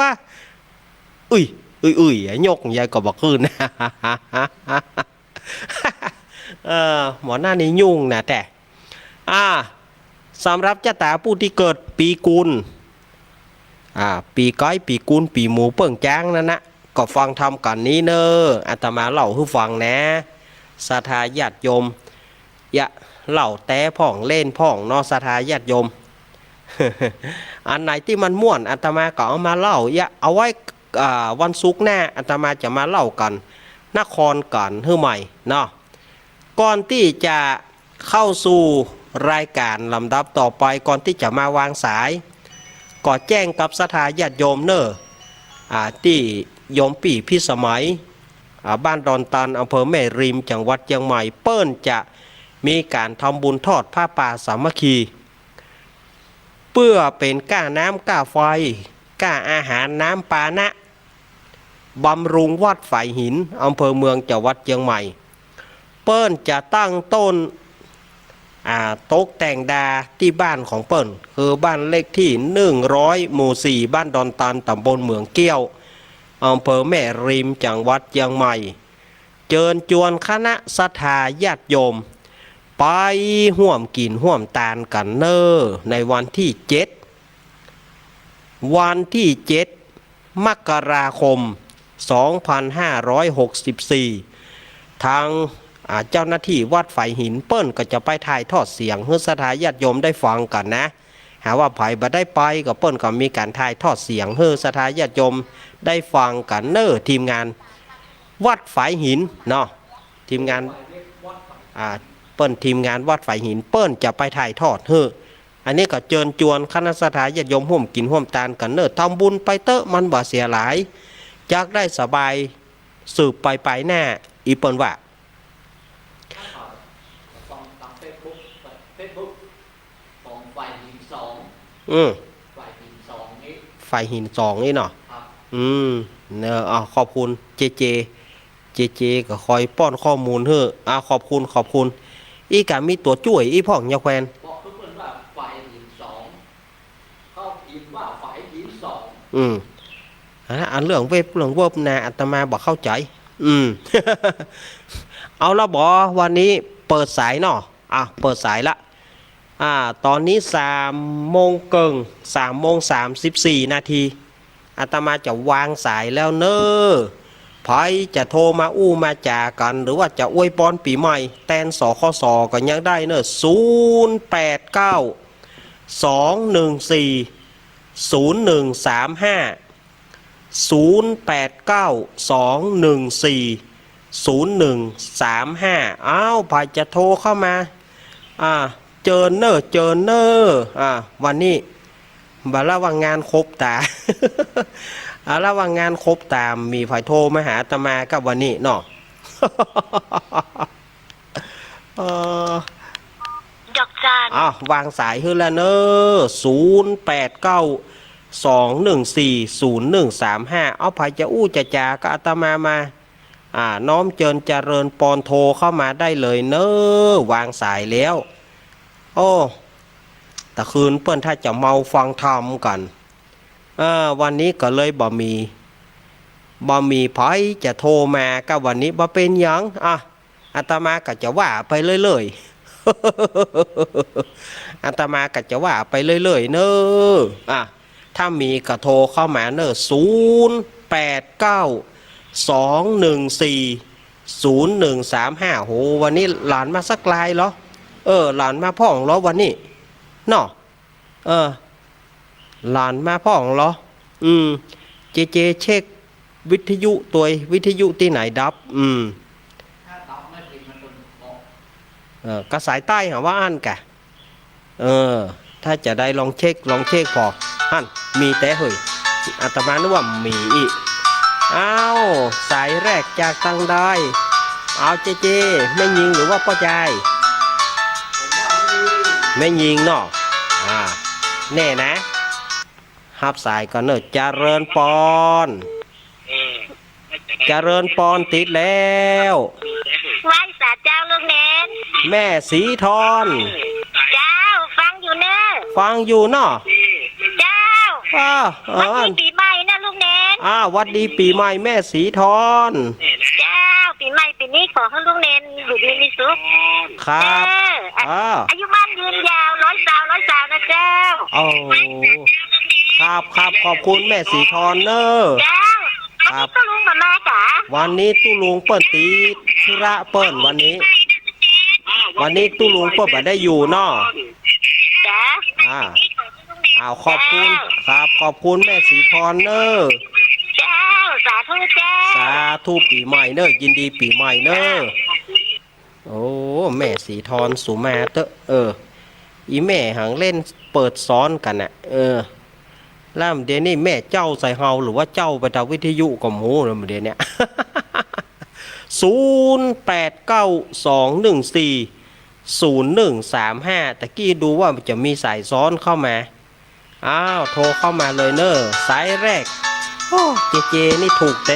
โยกยายก็บอกคืน หมอหน้านี้ยุ่งนะแต่สำหรับเจ้าตาผู้ที่เกิดปีกุลปีก้อยปีกุลปีหมูเปิ่งจ้างนั่นนะก็ฟังทำกันนี้เนอะอาตมาเล่าให้ฟังนะศรัทธาญาติโยมอย่าเล่าแต่พ่องเล่นพ่องนอศรัทธาญาติโยม อันไหนที่มันม่วนอาตมาก็เอามาเล่าอย่าเอาไว้วันศุกร์หน้าอาตมาจะมาเล่ากันนครกันฮื้อใหม่เนาะก่อนที่จะเข้าสู่ รายการลำดับต่อไปก่อนที่จะมาวางสายก็แจ้งกับศรัทธาญาติโยมเนอะที่โยมปี่พิสมัยบ้านดอนตันอำเภอแม่ริมจังหวัดเชียงใหม่เปิ้นจะมีการทำบุญทอดผ้าป่าสามัคคีเพื่อเป็นก้าน้ำก้าไฟก้าอาหารน้ำปานะบำรุงวัดฝ่ายหินอำเภอเมืองจังหวัดเชียงใหม่เปิ้นจะตั้งต้นตกแต่งดาที่บ้านของเปิ้นคือบ้านเลขที่100หมู่4บ้านดอนตันตำบลเมืองเกี้ยวอำเภอแม่ริมจังหวัดเชียงใหม่เชิญชวนคณะศรัทธาญาติโยมไปห่วมกินห่วมตานกันเนอในวันที่7มกราคม2564ทางเจ้าหน้าที่วัดฝ่ายหินเปิ้นก็จะไปถ่ายทอดเสียงให้ศรัทธาญาติโยมได้ฟังกันนะหาว่าไผบ่ได้ไปก็เปิ้นก็มีการถ่ายทอดเสียงให้ศรัทธาญาติโยมได้ฟังกันเนอทีมงานวัดฝ่ายหินเนาะทีมงานเปิ้นทีมงานวัดฝ่ายหินเปิ้นจะไปถ่ายทอดให้อันนี้ก็เชิญชวนคณะศรัทธาญาติโยมร่วมกินร่วมตานกันเนอทำบุญไปเตอะมันบ่เสียหลายจักได้สบายสืบไปหน้าอีเปิ้นว่าฝ่ายหินสองนี่เนาะเนอะขอบคุณเจก็คอยป้อนข้อมูลเฮ้อขอบคุณอีกามีตัวช่วยอีพ่องยาแควนบอกเพื่อนว่าฝ่ายหินสองเขาพิมพ์ว่าฝ่ายหินสองอันเรื่องเวิบนะอาตมาบอกเข้าใจเอาละบอวันนี้เปิดสายเนาะเปิดสายละตอนนี้3:34 นาทีอาตมาจะวางสายแล้วเนอะไผจะโทรมามาจากันหรือว่าจะอวยพรปีใหม่แตนสคสก็ยังได้เนอะ089-214-0135อ้าวไผจะโทรเข้ามาเจอเนอวันนี้บาระวังงานครบตา ระวังงานครบตามมีไผโทรมาหาอาตมากับวันนี้เนาะ ดอกจานวางสายขึ้นแล้วเนอะ0892140135เอาไผจะจะจาก็อาตมาน้อมเจริญปอนโทรเข้ามาได้เลยเนอะวางสายแล้วแต่คืนเปิ้นถ้าจะเมาฟังธรรมกันวันนี้ก็เลยบ่มีไผจะโทรมาก็วันนี้บ่เป็นหยังอาตมาก็จะว่าไปเรื่อยๆอาตมาก็จะว่าไปเรื่อยๆเนอะถ้ามีก็โทรเข้ามาเนอะ0892140135โหวันนี้หลานมาสักลายเหรอหลานมาพ่องเหรอวันนี้เนาะหลานมาพ่องเหรอเจเช็ควิทยุที่ไหนดับถ้าดับไม่ติดมันต้องกระสายใต้หาว่าอันกะถ้าจะได้ลองเช็คพอฮั่นมีแต่เฮ้ยอาตมานึกว่ามีอีกสายแรกจากทางใดเอาเจไม่ยิงหรือว่าป้าใจไม่ยิงเนาะแน่นะฮับสายก่อนเนอะเจริญปอนติดแล้วไหว้สาเจ้าลุงเน้นแม่สีทอนเจ้าฟังอยู่เนอะฟังอยู่เนาะเจ้าวันดีปีใหม่นะลุงเน้นวัดดีปีใหม่แม่สีทอนเจ้าปีใหม่ปีนี้ขอให้ลุงเน้นอยู่ดีมีสุขครับอายุมั่นยืนยาว100 สาวนะเจ้าครับขอบคุณแม่สีทอนเนอะเจ้าวันนี้ตู้ลุงมาจ๋าวันนี้ตู้ลุงเปิ้นตีธุระเปิ้นวันนี้ตู้ลุงเปิ้นบ่ได้อยู่เนาะจ้าขอบคุณครับขอบคุณแม่สีทอนเนอะเจ้าสาธุเจ้าสาธุปีใหม่เนอะยินดีปีใหม่เนอะโอ้แม่สีทอนสุมาเตอะ อีแม่หังเล่นเปิดซ้อนกันน่ะแล้วเดี๋ยวนี้แม่เจ้าใส่เฮาหรือว่าเจ้าไปทางวิทยุกับหมูเดี๋ยวเนี้ย 0892140135ตะกี้ดูว่ามันจะมีสายซ้อนเข้ามาอ้าวโทรเข้ามาเลยเนอะสายแรกโอ้เจนี่ถูกแต่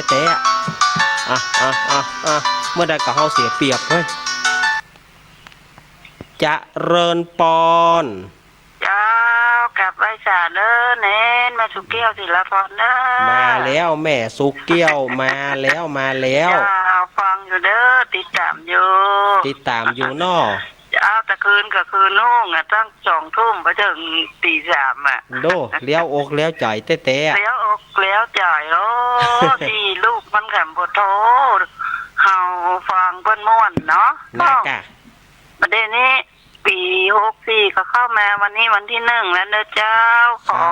เมื่อใดก็เฮาเสียเปรียบเฮ้ยจะเริญปอน เจ้ากลับไปสาเด้อเน้นมาสุเกี้ยวศิลปอนเด้อ มาแล้วแม่สุกเกี้ยวมาแล้ว เจ้าฟังอยู่เด้อติดตามอยู่ ติดตามอยู่นอ เจ้าตะคืนกับคืนนุ่งอ่ะตั้ง2 ทุ่มไปถึงตี 3อ่ะ โดเลี้ยวอกเลี้ยวใจเต้ๆ แล้วอกแล้วจ่ายโอ้ ที่ลูกมันแขมบ่โทเฮาฟังเพิ่นม่วนเนาะ น่ากะ ประเด็นนี้ปี64ก็เข้ามาวันนี้วันที่1แล้วเด้อเจ้าขอ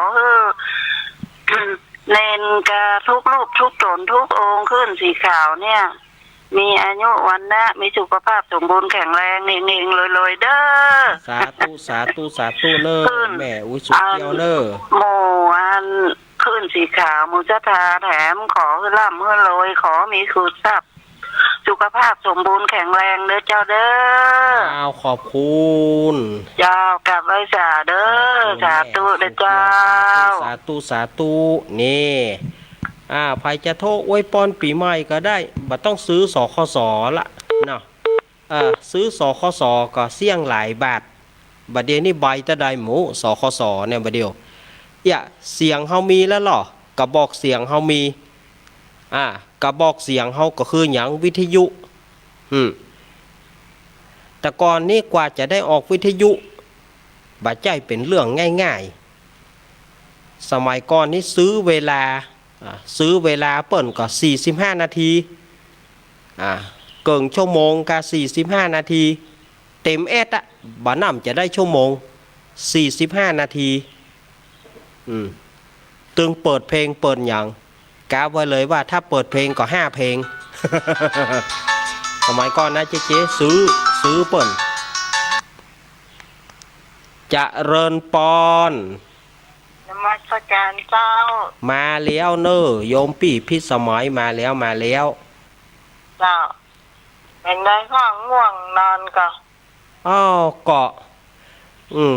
เน้นกะทุกรูปทุกตนทุกองค์ขึ้นสีขาวเนี่ย มีอายุวันนะมีสุขภาพสมบูรณ์แข็งแรงเฮงๆรวยๆเด้อ สาธุเนอแม่อุ้ยสุกเกี้ยวเนอ หมู่อันขึ้นสีขาวมูจทาแถมขอให้ร่ำให้รวยขอมีสุขภาพสุขภาพสมบูรณ์แข็งแรงเด้อเจ้าเด้อ อ้าวขอบคุณ เจ้ากลับไว้สาเด้อสาธุเด้อเจ้า สาธุนี่ใครจะโทษอวยพรปีใหม่ก็ได้บ่ต้องซื้อสคสละเนาะซื้อสคสก็เสี่ยงหลายบาทบัดเดี๋ยวนี้ใบตะไดหมูสคสเนี่ยบัดเดียวเสียงเฮามีแล้วเหรอกระบอกเสียงเฮามีกระบอกเสียงเฮาก็คือหยังวิทยุแต่ก่อนนี้กว่าจะได้ออกวิทยุบัดใจเป็นเรื่องง่ายๆสมัยก่อนนี้ซื้อเวลาเปิ่นก็45 นาทีเกินชั่วโมงก็45 นาทีเต็มบ่นำจะได้ชั่วโมง45 นาทีตึงเปิดเพลงเปิดหยังกะไว้เลยว่าถ้าเปิดเพลงก็5 เพลง สมัยก่อนนะเจ๊ซื้อเปิ่นจะเริญปอนนมัสการเจ้ามาแล้วเนอโยมปี่พิสมัยมาแล้วเจ้าเป็นได้ห้องง่วงนอนก็เกาะ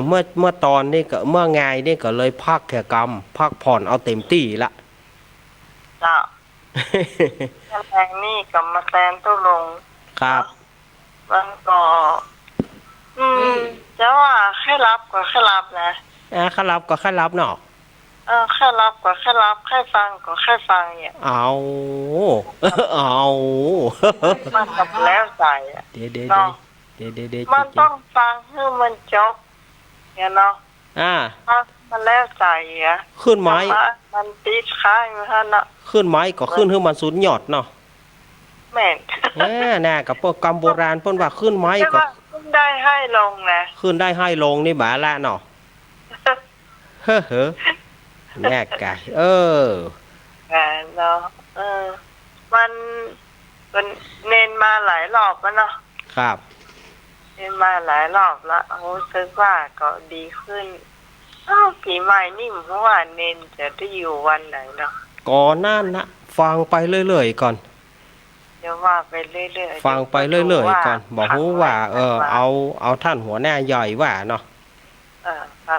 เมื่อตอนนี้ก็เมื่อไงนี่ก็เลยพักผ่อนเอาเต็มที่ละเจ้าแรงนี่กับมาแตนตู้ลงครับมันก็จะว่าแค่รับก็แค่รับนะแค่รับก็แค่รับเนาะแค่รับก็แค่รับแค่ฟังก็แค่ฟังเนี่ยเอามันกับแล้วใจเดี๋ยวมันต้องฟังให้มันจบเนี่ยเนาะมันแล้วใจอ่ะขึ้นไม้มันติดค้างอยู่ฮะเนาะขึ้นไม้ก็ขึ้นให้มันสุดยอดเนาะแม่นน่ะกับพวกกรรมโบราณเพิ่นว่าขึ้นไม้ก็ขึ้นได้ให้ลงนะขึ้นได้ให้ลงนี่บาละเนาะเฮ้อแน่กะเนาะมันเน้นมาหลายรอบแล้วเนาะครับเน้นมาหลายรอบแล้วรู้สึกว่าก็ดีขึ้นปีใหม่นี่เพราะว่าเน้นจะได้อยู่วันไหนเนาะก่อนนั่นนะฟังไปเรื่อยๆก่อนเดี๋ยวว่าไปเรื่อยๆฟังไปเรื่อยๆก่อนบอกฮู้ว่าเอาท่านหัวหน้าใหญ่ว่าเนาะ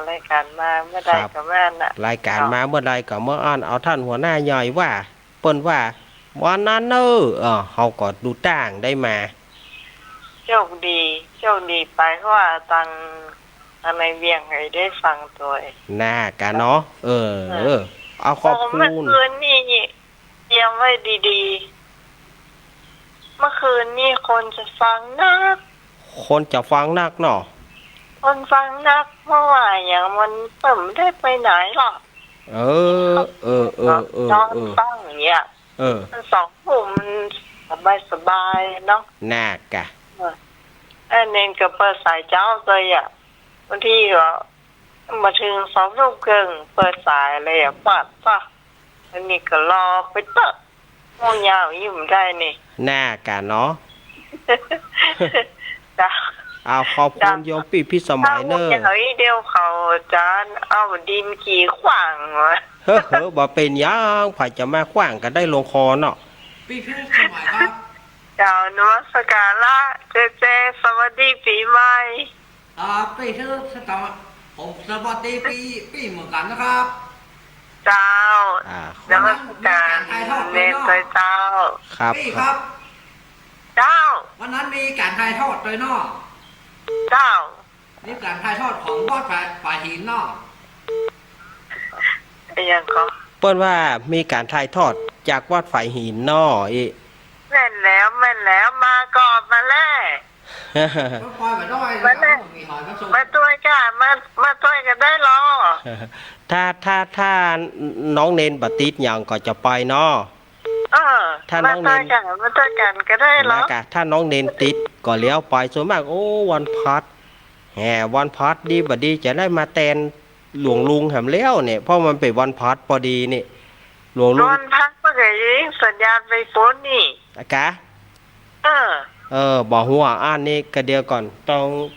รายการมาเมื่อใดก็แม่นน่ะรายการมาเมื่อใดก็เมื่อเอาท่านหัวหน้าใหญ่ว่าเปิ้นว่าวันนั้นเฮาก็ดูต่างได้มาโชคดีไปเพราะว่าตังอะไรเวียงให้ได้ฟังตัวน่ากันเนาะเอาขอบคุณเมื่อคืนนี่เตรียมไว้ดีๆเมื่อคืนนี่คนจะฟังนักเนาะคนฟังนักเพราะว่าอย่างมันไม่ได้ไปไหนหรอกนอนฟังอย่างเงี้ย2 ทุ่มมันสบายเนาะน่ากะเน้นกับเปิดสายเจ้าเลยบางทีก็มาถึง2 ทุ่มครึ่งเปิดสายเลยปัดป่ะอันนี้ก็รอไปเตะง่วงยาวยิ่งได้นี่น่ากะเนาะจ้ะ เอาขอบคุณโยมปีพี่สมัยเนอ เฮ้ยเดียวเขาจานเอาดินขี่ขวางวะ เฮ้อบ่เป็นหยังไผจะมาขว้างกันได้ลงคอเนาะ ปีพี่สมัยครับ เจ้านมัสการละเจสวัสดีปีใหม่ ปีที่สตาร์ผมสวัสดีปีเหมือนกันนะครับ เจ้า อ่าน มัสการเนนใจเจ้า ครับ ปี ค ค รั รั บบ เจ้า วันนั้นมีการถ่ายทอดเลยเนาะ เจ้า นี่การถ่ายทอดของบอสฝ่ายหินเนาะ ไอ้ยังก็ เปิ้นว่ามีการถ่ายทอดจากวัดฝ่ายหินเนาะอี แม่นแล้วมาก่อนมาแล้ว ก็ปล่อยไปด้วยแล้วมีหอยกระสุน มาตัวกันมาตัวกันได้หรอ ถ้าน้องเนนบัติดอย่างก็จะไปเนาะ ถ้าน้ มา อง ตัว เนน กันมาตัวกันก็ได้หรอ นะกะถ้าน้องเนนติดก็เลี้ยวไปส่วนมากโอ้วันพัดแหมวันพัดดีบัดดีจะได้มาแตนหลวงลุงแหมเลี้ยวเนี่ยเพราะมันเป็นวันพัดพอดีนี่หลวง น ลุง อนพักเมื่อไหร่สัญญาณไปฝนนี่ อะกะ เออ บอกหัวอ่านนี่กระเดียวก่อน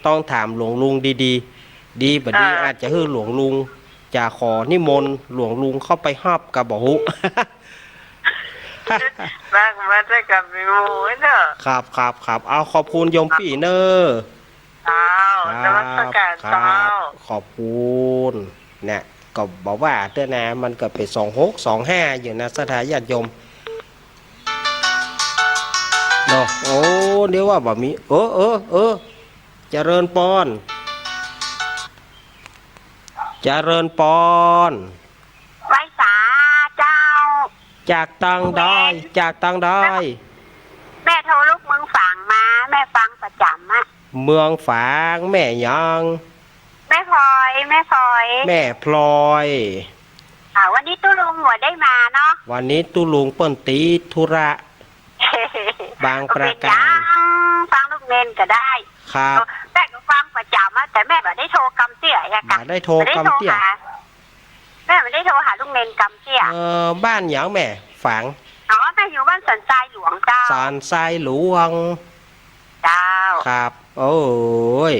ต้องถามหลวงลุงดีๆ ดีบัดนี้อาจจะให้หลวงลุงจะขอนิมนต์หลวงลุงเข้าไปฮับกับบอกหุ มาด้วยกันไปหมูเนอะ ครับเอาขอบคุณโยมปี่เนอ เจ้านมัสการ ครั เจ้า ขอบคุณเนี่ยก็บอกว่าเต้อนะมันก็เป็น2625อยู่นะสถานญาติโยมเนาะโอ้เดี๋ยวว่าบ่มีเจริญปอนเจริญปอน ไว้สาเจ้า จากตังได้จากตังได้ แม่โทรลูกเมืองฝางมา แม่ฟังประจำอะ เมืองฝางแม่ยัง แม่พลอย แม่พลอย วันนี้ตู้ลุงหัวได้มาเนาะ วันนี้ตุลุงเปิ้นตีธุระ บางประการ ฟังลูกเนนก็ได้ ครับ แม่ก็ฟังประจำอะแต่แม่แบบได้โทรกำเตี้ยอะ มาได้โทรกำเตี้ย แม่ไม่ได้โทรหาลูกเนนกำเตี้ย บ้านหยังแม่ฝาง อ๋อแม่อยู่บ้านสันทรายหลวงเจ้า สารทรายหลวง เจ้า ครับ โอ้ย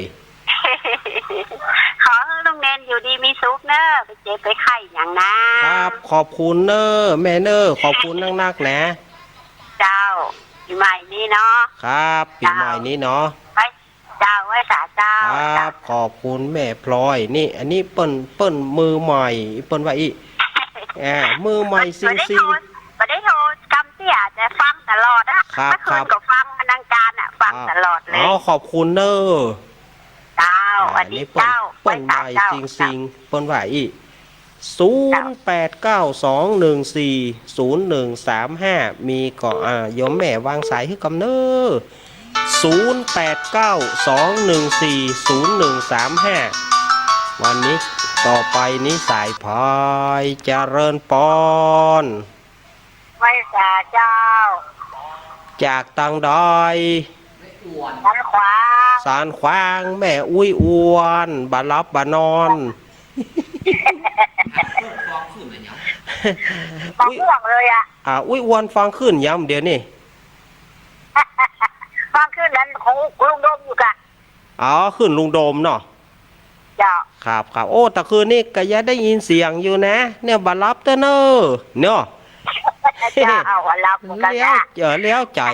ขอให้ลุงเนนอยู่ดีมีสุขเนอะไปเจ็บไปไข้อย่างนะครับ ขอบคุณเนอแม่เนอขอบคุณนักๆนะ เจ้าปีใหม่นี้เนาะ ครับปีใหม่นี้เนาะ ไว้เจ้าไว้สาเจ้า ครับขอบคุณแม่พลอยนี่ อันนี้เปิ้นมือใหม่เปิ้นว่าอีมือใหม่ซิง ไม่ได้โทรกำเตี้ยแต่ฟังตลอดอะ ครับ เมื่อคื ครั น บ ก็ฟังอนังการอะฟังตลอดเลย ขอบคุณเนอ เจ้าอันนี้เจ้า เปิ้นใหม่ซิงเปิ้นว่าอี0892140135มีก็โยมแม่วางสายให้กำเนอ0892140135วันนี้ต่อไปนี้สายพายเจริญปอน ไว้สาเจ้า จากตังดอย ไม่อ้วน ด้านขวา สารขวางแม่อุ้ยอ้วนบารับบานอน ฟองขึ้นเลยเนี่ย มองห่วงเลยอะ อุ้ยอ้วนฟังขึ้นย้ำเดี๋ยวนี้ ฟังขึ้นนั้นของลุงโดมอยู่กะ ขึ้นลุงโดมเนาะ เจ้า ครับโอ้แต่คืนนี้ก็ยังได้ยินเสียงอยู่นะ เนี่ยบารับเตอร์เนอเนาะ เจ้าเอาหัวรับกัน แล้ว นะ แล้วจ่า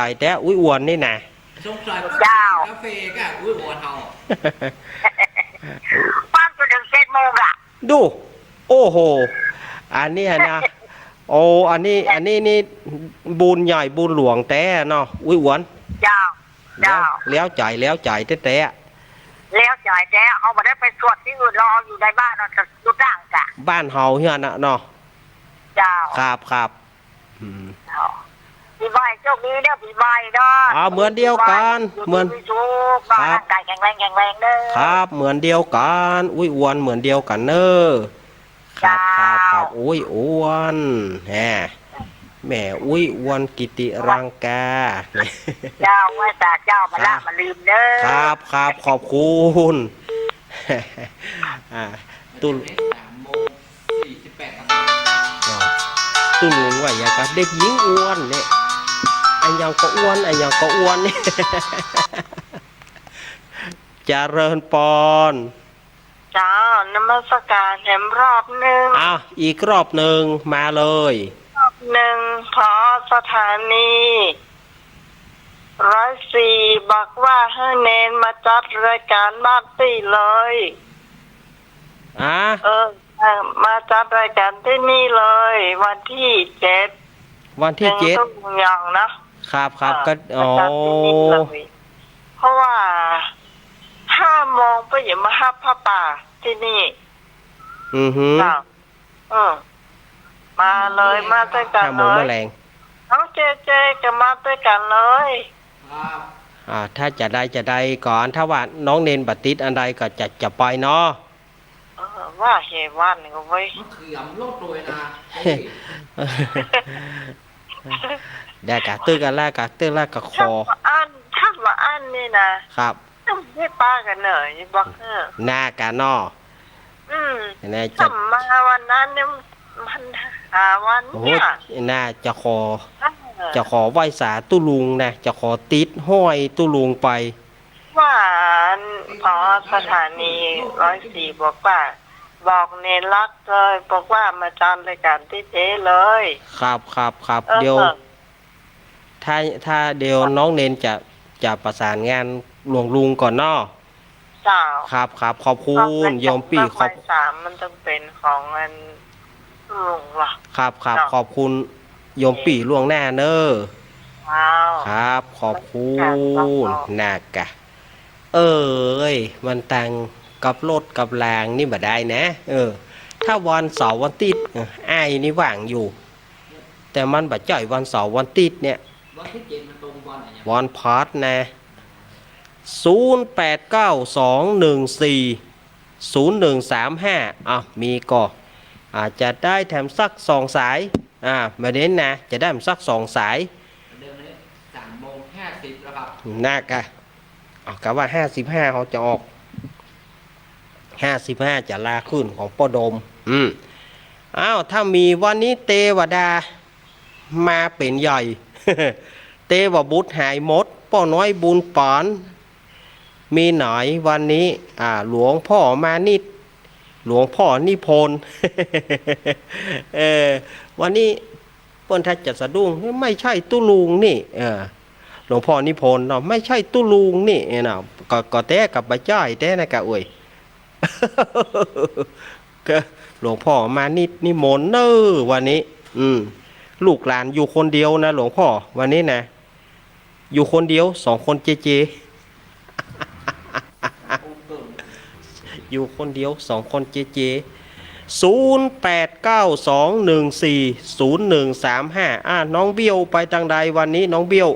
ยแต่อุ้ยอ้วนนี่นะ สงสัยก็ เจ้า กาแฟก็อุ้ยอ้วนเฮา ฟังจนถึง7 โมงอะ ดู โอ้โหอันนี้นะโอ้อันนี้นี่บุญใหญ่บุญหลวงแต่เนาะอุ้ยอ้วน เจ้า แล้วจ่ายแต่ แล้วจ่ายแต่เขาไม่ได้ไปสวดที่อื่นรออยู่ในบ้านเราจะดูร่างกะ บ้านเฮาเฮียนะเนาะ เจ้า ครับอืม ปีใหม่โชคดีเด้อปีใหม่เนาะ เหมือนเดียวกันเหมือน มีทุกข์ร่างกายแข็งแรงเด้อ ครับเหมือนเดียวกันอุ้ยอ้วนเหมือนเดียวกันเนอครับอุ้ยอ้วนแม่อุ้ยอ้วนกิติรังกา เจ้าว่าสาเจ้ามาละมาลืมเด้อ ครับขอบคุณ ตุ้น 3:48นะครับ ตุ้นลุงว่าอย่างกับเด็กหญิงอ้วนเนี่ยอันยังก็อ้วนเนี่ย เจริญปอน เจ้านมัสการแถมรอบหนึ่ง อ้าวอีกรอบหนึ่งมาเลย รอบหนึ่งพอสถานี104บอกว่าให้เนนมาจัดรายการบ้านตีเลย อ่ะ มาจัดรายการที่นี่เลย วันที่7 วันที่7 ทุ่มยังนะครับ ก็อ๋อ มาจัดที่นี่เลยเพราะว่า5 โมงไปอย่ามาฮับพระป่าที่นี่ อือหือ จ้ะมาเลยมาด้วยกัน 5 โม เล งแม ย ลง น้องเจเจก็มาด้วยกันเลย ครับ ถ้าจะได้ก่อนถ้าว่าน้องเนนบัติดอันใดก็จะไปเนาะ ว่าเหตุวันก็ไว้ย มันเขียมโลดเลยนะ ได้กะตื้อกันแล้วกะตื้อแล้วกะค ถ้า อ ว่าอันนี่นะครับ ต้องให้ป้ากันเหน่อยบอกหน้ากะนอ แน่จะ ทำมาวันนั้นเนี่ยมันหาวัน โอ้โห เนี่ย น่าจะขอไหว้สาตุลุงนะจะขอติดห้อยตุลุงไป ว่าพอสถานี104บอกว่าบอกเนรรักเลยบอกว่ามาจัดรายการที่เจ๊เลย ครับเดี๋ยวถ้าเดี๋ยวน้องเนนจะประสานงานหลวงลุงก่อนเนาะ เจ้า ครับขอบคุณโยมปี้ขอบ สามมันต้องเป็นของเงินลุงว่ะ ครับขอบคุณโยมปี่ล่วงหน้าเนอะ ว้าว ครับขอบคุณนากะ เอ้ยมันตังกับรถกับแรงนี่บ่ได้นะ ถ้าวันเสาร์วันติดอ้ายนี่ว่างอยู่ แต่มันบ่จ่อยวันเสาร์วันติดเนี่ย วันที่7มันตรงวันไหนเนี่ย วันพาร์ทนะ0892140135มีก็อาจจะได้แถมสัก2 สายมาเน้นนะจะได้แถมสัก2 สาย เดิมนี้3:50แล้วครับ น่ากะกะว่า55เขาจะออก55จะลาขึ้นของป้อดมถ้ามีวันนี้เตวดามาเป็นใหญ่ เตวบุตรหายหมดป้อน้อยบุญปอนมีหน่อยวันนี้หลวงพ่อมานิดหลวงพ่อนิพนธ์ วันนี้เปิ้นถ้าจะสะดุ้งไม่ใช่ตุลุงนี่หลวงพ่อนิพนธ์เนาะไม่ใช่ตุลุงนี่เนาะก็แต่กับใบจ้อยแต่นะกะอวย ก็หลวงพ่อมานิมนต์เนอวันนี้ลูกหลานอยู่คนเดียวนะหลวงพ่อวันนี้นะอยู่คนเดียว2 คนเจอยู่คนเดียว2 คนเจ0892140135น้องเบี้ยวไปทางใดวันนี้น้องเบี้ยว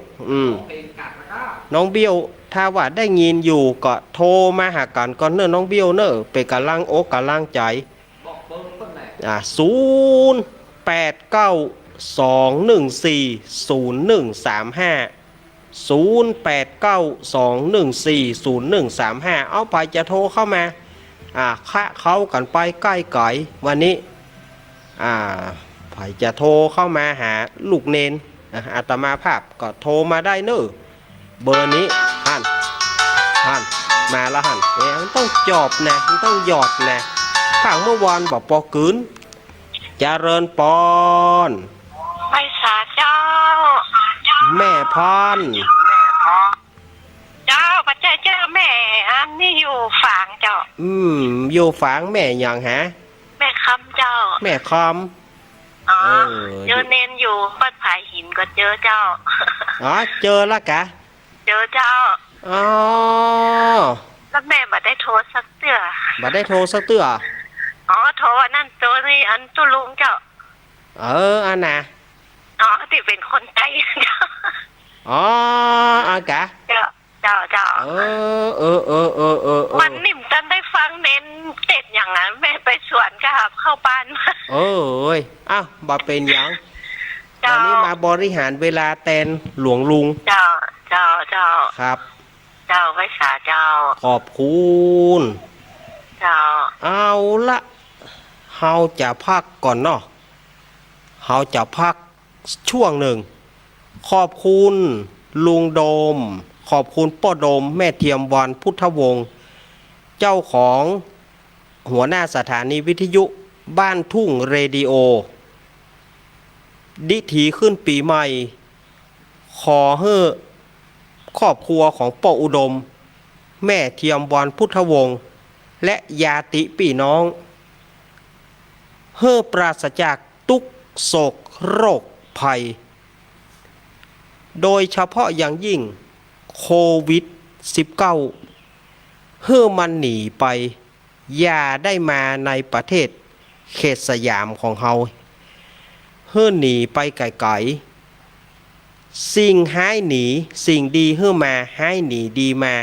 เพลงกัดนะครับ น้องเบี้ยวถ้าว่าได้ยินอยู่ก็โทรมาหากันก่อนเนอะน้องเบี้ยวเนอะเป็นกำลังอกกำลังใจบอกเบอร์ต้นไหน0892140135เอาไปจะโทรเข้ามาคะเขากันไปใกล้ไก่วันนี้ไปจะโทรเข้ามาหาลูกเนนอาตมาภาพก็โทรมาได้เนอะเบอร์นี้หันมาแล้วหันมันต้องจอบนะมันต้องหยอดนะข้างเมื่อวานบอกปอกืนเจริญปอน ไปสาเจ้า แม่พร เจ้าปัจจัยเจ้าแม่อันนี่อยู่ฝางเจ้า อยู่ฝางแม่อย่างฮะ แม่คำเจ้า แม่คอม เจอเนนอยู่บ้านผายหินก็เจอเจ้า เจอแล้วกะ เจอเจ้า อ๋อ แล้วแม่บัดได้โทรสักเตื้อ บัดได้โทรสักเตื้อ โทรอันนั่นตัวนี่อันตุลุงเจ้า อันน่ะ ที่เป็นคนไทยเจ้า กะ เจ้าวันนิ่มจันได้ฟังเน้นเต็ดอย่างนั้นแม่ไปสวนก็ครับเข้าบ้านมา บ่เป็นหยัง เจ้า วันนี้มาบริหารเวลาแทนหลวงลุง เจ้าครับ เจ้าไว้สาเจ้า ขอบคุณ เจ้า เอาละเฮาจะพักก่อนเนาะเฮาจะพักช่วงหนึ่งขอบคุณลุงโดม ขอบคุณป้อโดมแม่เทียมวันพุทธวงศ์เจ้าของหัวหน้าสถานีวิทยุบ้านทุ่งเรดิโอดิถีขึ้นปีใหม่ขอให้ครอบครัวของป้ออุดมแม่เทียมวันพุทธวงศ์และญาติพี่น้องเฮ้อปราศจากทุกโศกโรคภัยโดยเฉพาะอย่างยิ่งโควิด -19 เฮ้อมันหนีไปอย่าได้มาในประเทศเขตสยามของเฮาเฮ้อหนีไปไกลๆสิ่งหายหนีสิ่งดีเฮ้อมาหายหนีดีมา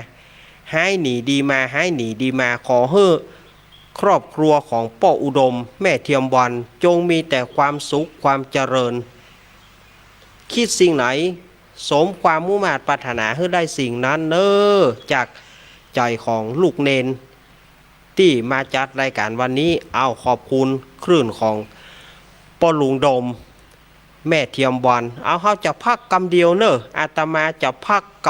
หายหนีดีมาหายหนีดีมาขอเฮ้อครอบครัวของป้ออุดมแม่เทียมวันจงมีแต่ความสุขความเจริญคิดสิ่งไหนสมความมุ่งมั่นปรารถนาให้ได้สิ่งนั้นเนอจากใจของลูกเนนที่มาจัดรายการวันนี้เอาขอบคุณคลื่นของป้อลุงดมแม่เทียมวันเอาเขาจะพักกำเดียวเนอะอาตมาจะพักกำ